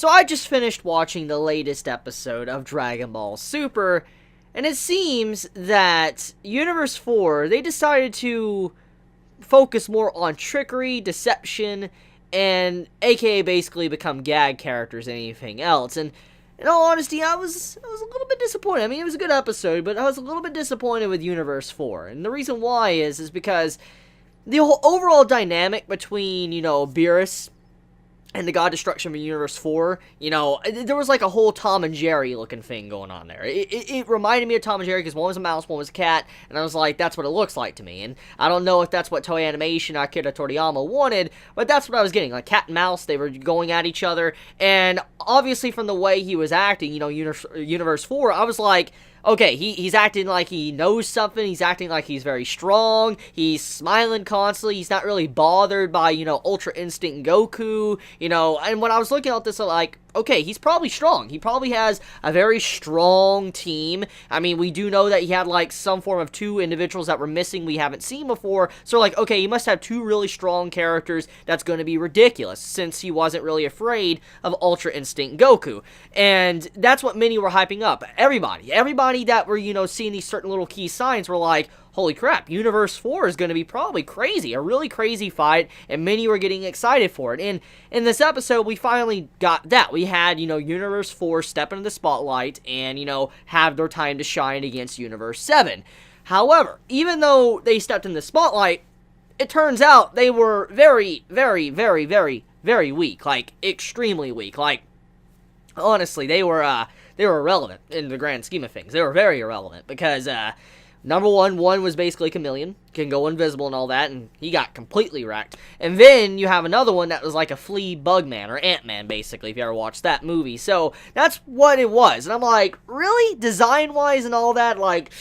So I just finished watching the latest episode of Dragon Ball Super, and it seems that Universe 4, they decided to focus more on trickery, deception, and aka basically become gag characters than anything else. And in all honesty, I was a little bit disappointed. I mean, it was a good episode, but I was a little bit disappointed with Universe 4. And the reason why is because the whole overall dynamic between, Beerus and the God Destruction of Universe 4, there was like a whole Tom and Jerry looking thing going on there. It reminded me of Tom and Jerry because one was a mouse, one was a cat, and I was like, that's what it looks like to me. And I don't know if that's what Toei Animation, Akira Toriyama wanted, but that's what I was getting. Like cat and mouse, they were going at each other, and obviously from the way he was acting, Universe 4, I was like, okay, he's acting like he knows something, he's acting like he's very strong, he's smiling constantly, he's not really bothered by, Ultra Instinct Goku, and when I was looking at this, I'm like, okay, he's probably strong. He probably has a very strong team. I mean, we do know that he had, like, some form of two individuals that were missing we haven't seen before. So, like, okay, he must have two really strong characters. That's going to be ridiculous, since he wasn't really afraid of Ultra Instinct Goku. And that's what many were hyping up. Everybody that were, seeing these certain little key signs were like, holy crap, Universe 4 is going to be probably crazy, a really crazy fight, and many were getting excited for it. And in this episode, we finally got that. We had, Universe 4 step into the spotlight and, have their time to shine against Universe 7. However, even though they stepped in the spotlight, it turns out they were very, very, very, very, very weak. Like, extremely weak. Like, honestly, they were irrelevant in the grand scheme of things. They were very irrelevant because, number one was basically a chameleon, can go invisible and all that, and he got completely wrecked. And then you have another one that was like a flea bug man, or Ant-Man, basically, if you ever watched that movie. So, that's what it was. And I'm like, really? Design-wise and all that? Like,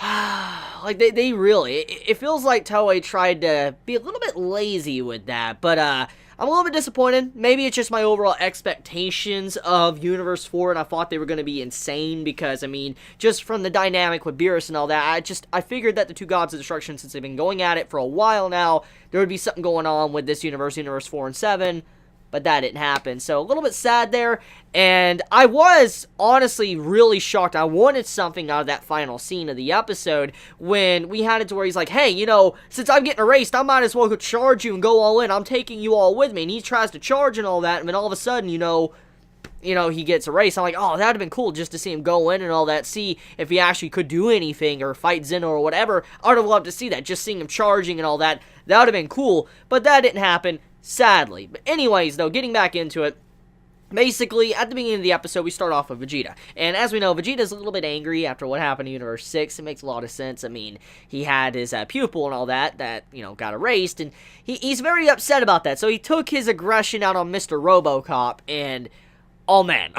like, they really, it feels like Toei tried to be a little bit lazy with that, but, I'm a little bit disappointed. Maybe it's just my overall expectations of Universe 4, and I thought they were going to be insane because, I mean, just from the dynamic with Beerus and all that, I figured that the two Gods of Destruction, since they've been going at it for a while now, there would be something going on with this Universe 4 and 7, but that didn't happen. So, a little bit sad there, and I was honestly really shocked. I wanted something out of that final scene of the episode when we had it to where he's like, hey, since I'm getting erased, I might as well go charge you and go all in. I'm taking you all with me, and he tries to charge and all that, and then all of a sudden, he gets erased. I'm like, oh, that would have been cool just to see him go in and all that, see if he actually could do anything or fight Zeno or whatever. I would have loved to see that, just seeing him charging and all that. That would have been cool, but that didn't happen. Sadly. But anyways, though, getting back into it, basically, at the beginning of the episode, we start off with Vegeta. And as we know, Vegeta's a little bit angry after what happened in Universe 6. It makes a lot of sense. I mean, he had his pupil and all that, got erased, and he's very upset about that. So he took his aggression out on Mr. RoboCop, and oh man,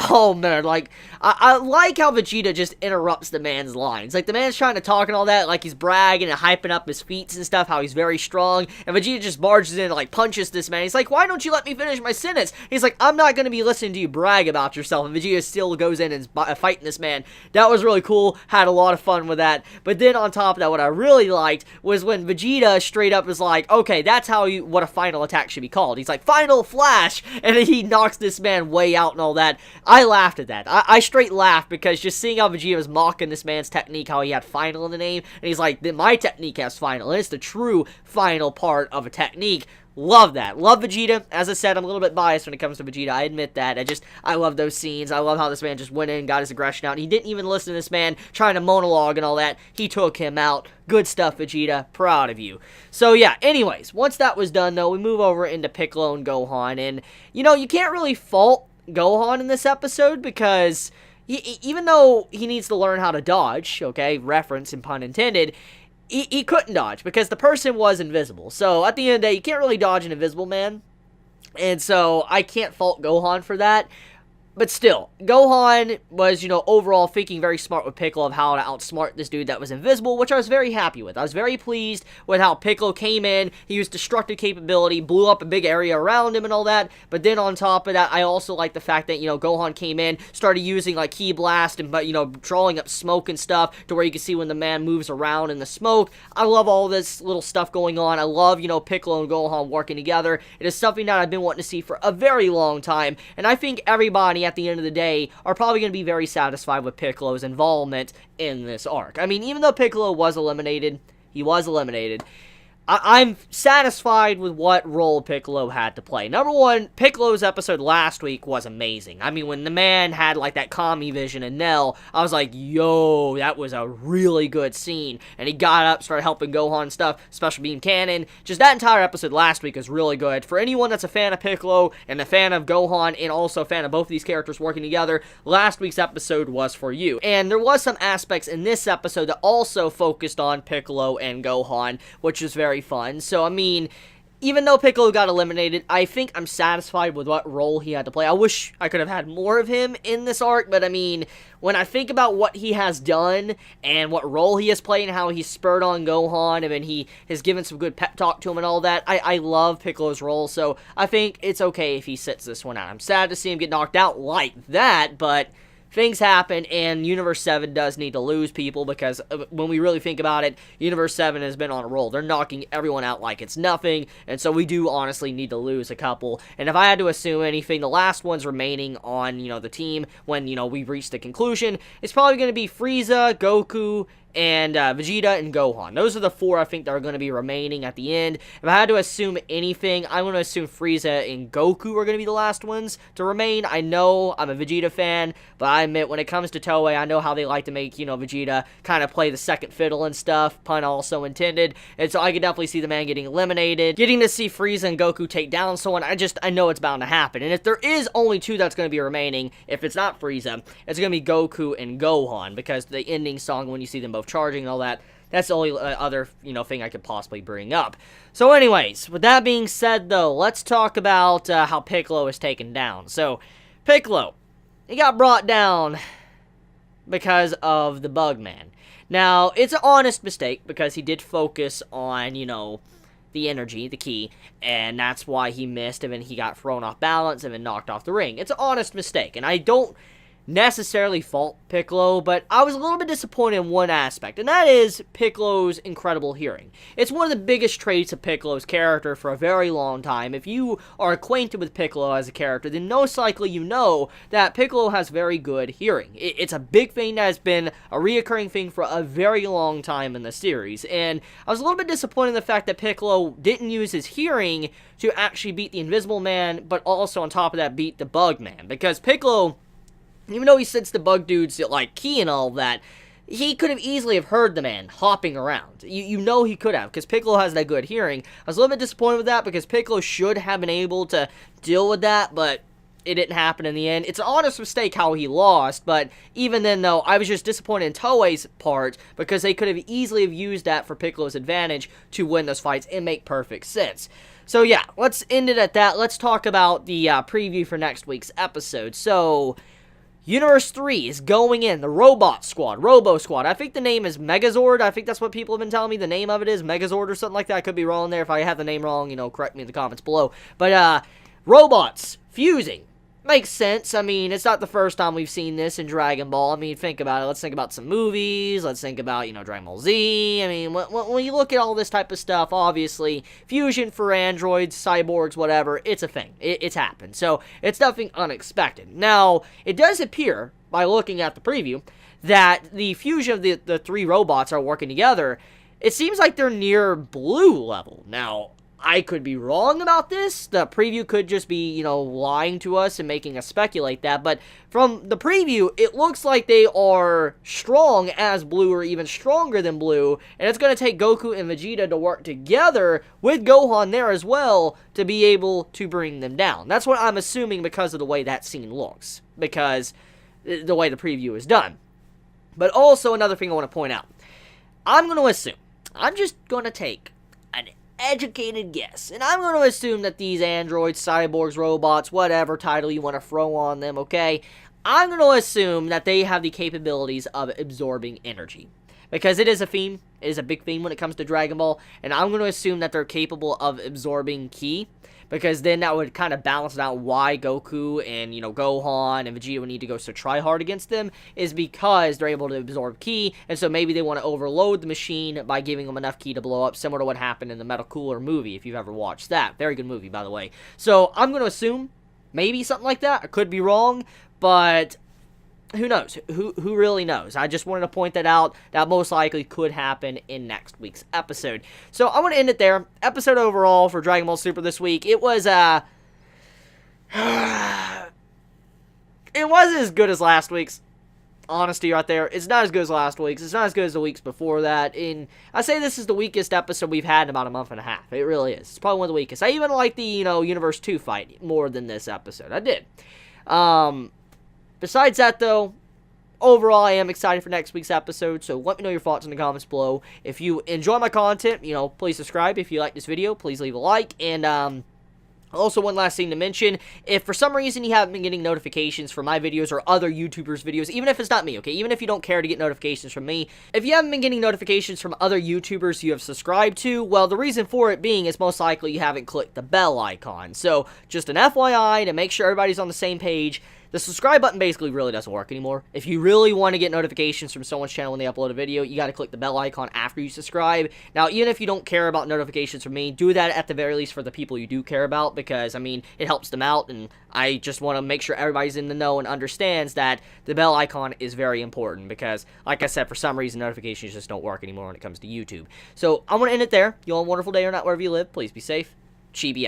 like, I like how Vegeta just interrupts the man's lines. Like, the man's trying to talk and all that, like, he's bragging and hyping up his feats and stuff, how he's very strong, and Vegeta just barges in and, like, punches this man. He's like, why don't you let me finish my sentence? He's like, I'm not gonna be listening to you brag about yourself, and Vegeta still goes in and is fighting this man. That was really cool, had a lot of fun with that, but then on top of that, what I really liked was when Vegeta straight up was like, okay, that's what a final attack should be called. He's like, Final Flash, and then he knocks this man way out and all that. I laughed at that. I straight laughed because just seeing how Vegeta was mocking this man's technique, how he had final in the name, and he's like, my technique has final, and it's the true final part of a technique. Love that. Love Vegeta. As I said, I'm a little bit biased when it comes to Vegeta. I admit that. I love those scenes. I love how this man just went in, got his aggression out, and he didn't even listen to this man trying to monologue and all that. He took him out. Good stuff, Vegeta. Proud of you. So, yeah, anyways, once that was done, though, we move over into Piccolo and Gohan, and, you can't really fault Gohan in this episode because even though he needs to learn how to dodge, okay, reference and pun intended, he couldn't dodge because the person was invisible. So at the end of the day, you can't really dodge an invisible man, and so I can't fault Gohan for that. But still, Gohan was, overall thinking very smart with Piccolo of how to outsmart this dude that was invisible, which I was very happy with. I was very pleased with how Piccolo came in, he used destructive capability, blew up a big area around him and all that, but then on top of that, I also like the fact that, Gohan came in, started using, like, Ki Blast, and, drawing up smoke and stuff, to where you can see when the man moves around in the smoke. I love all this little stuff going on. I love, Piccolo and Gohan working together. It is something that I've been wanting to see for a very long time, and I think everybody at the end of the day are probably going to be very satisfied with Piccolo's involvement in this arc. I mean, even though Piccolo was eliminated, I'm satisfied with what role Piccolo had to play. Number one, Piccolo's episode last week was amazing. I mean, when the man had, like, that Kami vision and Nell, I was like, yo, that was a really good scene. And he got up, started helping Gohan and stuff, Special Beam Cannon. Just that entire episode last week was really good. For anyone that's a fan of Piccolo and a fan of Gohan and also a fan of both of these characters working together, last week's episode was for you. And there was some aspects in this episode that also focused on Piccolo and Gohan, which is very fun. So, I mean, even though Piccolo got eliminated, I think I'm satisfied with what role he had to play. I wish I could have had more of him in this arc, but I mean, when I think about what he has done and what role he has played and how he spurred on Gohan and he has given some good pep talk to him and all that, I love Piccolo's role, so I think it's okay if he sits this one out. I'm sad to see him get knocked out like that, but things happen, and Universe 7 does need to lose people, because when we really think about it, Universe 7 has been on a roll. They're knocking everyone out like it's nothing, and so we do honestly need to lose a couple. And if I had to assume anything, the last ones remaining on, the team when, we've reached the conclusion, it's probably going to be Frieza, Goku, and Vegeta and Gohan. Those are the four I think that are going to be remaining at the end. If I had to assume anything, I'm going to assume Frieza and Goku are going to be the last ones to remain. I know I'm a Vegeta fan, but I admit when it comes to Toei, I know how they like to make, Vegeta kind of play the second fiddle and stuff, pun also intended, and so I could definitely see the man getting eliminated. Getting to see Frieza and Goku take down someone, I know it's bound to happen. And if there is only two that's going to be remaining, if it's not Frieza, it's going to be Goku and Gohan, because the ending song, when you see them both charging and all that, that's the only other, thing I could possibly bring up. So anyways, with that being said, though, let's talk about how Piccolo is taken down. So, Piccolo, he got brought down because of the Bugman. Now, it's an honest mistake, because he did focus on, the energy, the ki, and that's why he missed, and then he got thrown off balance and then knocked off the ring. It's an honest mistake, and I don't necessarily fault Piccolo, but I was a little bit disappointed in one aspect, and that is Piccolo's incredible hearing. It's one of the biggest traits of Piccolo's character for a very long time. If you are acquainted with Piccolo as a character, then most likely you know that Piccolo has very good hearing. It's a big thing that has been a reoccurring thing for a very long time in the series, and I was a little bit disappointed in the fact that Piccolo didn't use his hearing to actually beat the Invisible Man, but also on top of that beat the Bugman, because Piccolo, even though he sends the bug dudes like ki and all that, he could have easily have heard the man hopping around. You know he could have, because Piccolo has that good hearing. I was a little bit disappointed with that, because Piccolo should have been able to deal with that, but it didn't happen in the end. It's an honest mistake how he lost, but even then, though, I was just disappointed in Toei's part, because they could have easily have used that for Piccolo's advantage to win those fights and make perfect sense. So yeah, let's end it at that. Let's talk about the preview for next week's episode. So, Universe 3 is going in, the Robot Squad, Robo Squad. I think the name is Megazord. I think that's what people have been telling me the name of it is, Megazord or something like that. I could be wrong there. If I have the name wrong, correct me in the comments below. But, robots fusing. Makes sense. I mean, it's not the first time we've seen this in Dragon Ball. I mean, think about it. Let's think about some movies. Let's think about, Dragon Ball Z. I mean, when you look at all this type of stuff, obviously, fusion for androids, cyborgs, whatever, it's a thing. It's happened. So, it's nothing unexpected. Now, it does appear, by looking at the preview, that the fusion of the three robots are working together. It seems like they're near blue level. Now, I could be wrong about this. The preview could just be, lying to us and making us speculate that. But from the preview, it looks like they are strong as blue or even stronger than blue. And it's going to take Goku and Vegeta to work together with Gohan there as well to be able to bring them down. That's what I'm assuming because of the way that scene looks. Because the way the preview is done. But also another thing I want to point out. I'm going to assume, I'm just going to take an educated guess, and I'm going to assume that these androids, cyborgs, robots, whatever title you want to throw on them, okay, I'm going to assume that they have the capabilities of absorbing energy. Because it is a theme, it is a big theme when it comes to Dragon Ball, and I'm going to assume that they're capable of absorbing ki, because then that would kind of balance out why Goku and, Gohan and Vegeta would need to go so try hard against them, is because they're able to absorb ki, and so maybe they want to overload the machine by giving them enough ki to blow up, similar to what happened in the Metal Cooler movie, if you've ever watched that. Very good movie, by the way. So, I'm going to assume maybe something like that. I could be wrong, but who knows? Who really knows? I just wanted to point that out. That most likely could happen in next week's episode. So I want to end it there. Episode overall for Dragon Ball Super this week. It was it wasn't as good as last week's. Honesty right there. It's not as good as last week's. It's not as good as the weeks before that. And I say this is the weakest episode we've had in about a month and a half. It really is. It's probably one of the weakest. I even like the, Universe 2 fight more than this episode. I did. Besides that, though, overall, I am excited for next week's episode, so let me know your thoughts in the comments below. If you enjoy my content, please subscribe. If you like this video, please leave a like, and, also, one last thing to mention, if for some reason you haven't been getting notifications for my videos or other YouTubers' videos, even if it's not me, okay, even if you don't care to get notifications from me, if you haven't been getting notifications from other YouTubers you have subscribed to, well, the reason for it being is most likely you haven't clicked the bell icon. So, just an FYI to make sure everybody's on the same page. The subscribe button basically really doesn't work anymore. If you really want to get notifications from someone's channel when they upload a video, you got to click the bell icon after you subscribe. Now, even if you don't care about notifications from me, do that at the very least for the people you do care about, because, it helps them out, and I just want to make sure everybody's in the know and understands that the bell icon is very important, because, like I said, for some reason, notifications just don't work anymore when it comes to YouTube. So, I'm going to end it there. You all have a wonderful day or night wherever you live. Please be safe. Chibi out.